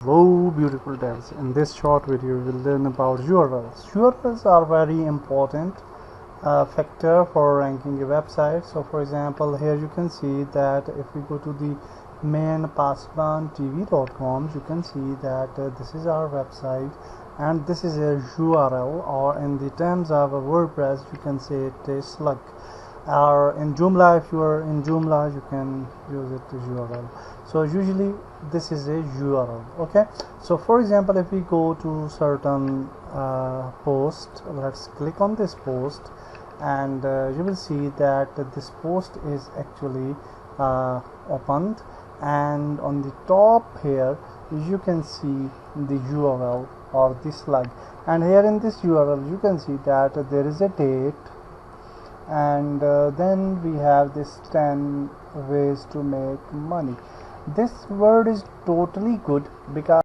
Hello beautiful devs, in this short video we will learn about URLs. URLs are very important factor for ranking a website. So for example, here you can see that if we go to the main PakistanTV.com, you can see that this is our website and this is a URL, or in the terms of a WordPress you can say it is slug, or in Joomla, if you are in Joomla you can use it as URL. So usually this is a URL. Okay, so for example, if we go to certain post, let's click on this post, and you will see that this post is actually opened, and on the top here you can see the URL or the slug, and here in this URL you can see that there is a date, and then we have this 10 ways to make money. This word is totally good because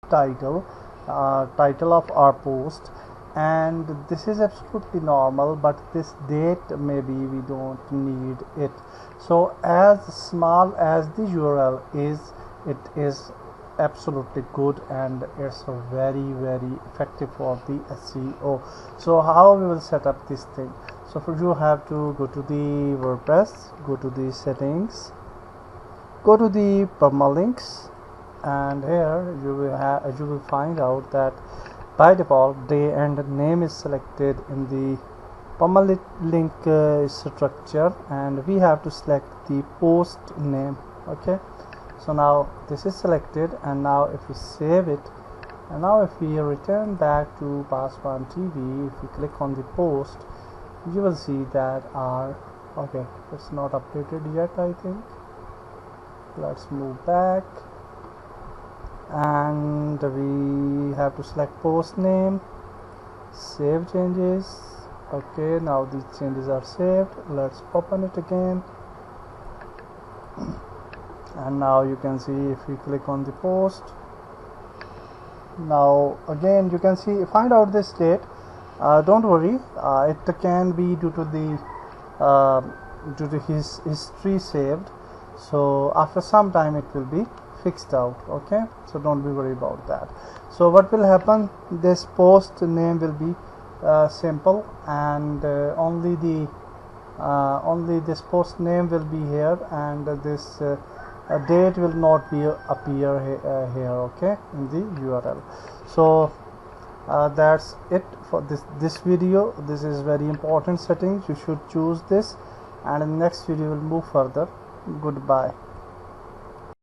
title of our post, and this is absolutely normal, but this date maybe we don't need it. So as small as the URL is, it is absolutely good, and it's very effective for the SEO. So how we will set up this thing? So for you have to go to the WordPress, go to the settings, go to the permalinks, and here you will find out that by default day and name is selected in the permalink structure, and we have to select the post name. Okay, so now this is selected, and now if we save it, and now if we return back to Pakistani TV, if we click on the post, you will see that our it's not updated yet. I think let's move back, and we have to select post name, save changes. Okay, now the changes are saved. Let's open it again, and now you can see if we click on the post, now again you can see, find out this date. Don't worry, it can be due to his history saved, so after some time it will be fixed out. Okay, so don't be worried about that. So what will happen, this post name will be simple, and only this post name will be here, and this date will not be appear here, okay, in the URL. So that's it for this video. This is very important settings, you should choose this, and in the next video we'll move further. Goodbye.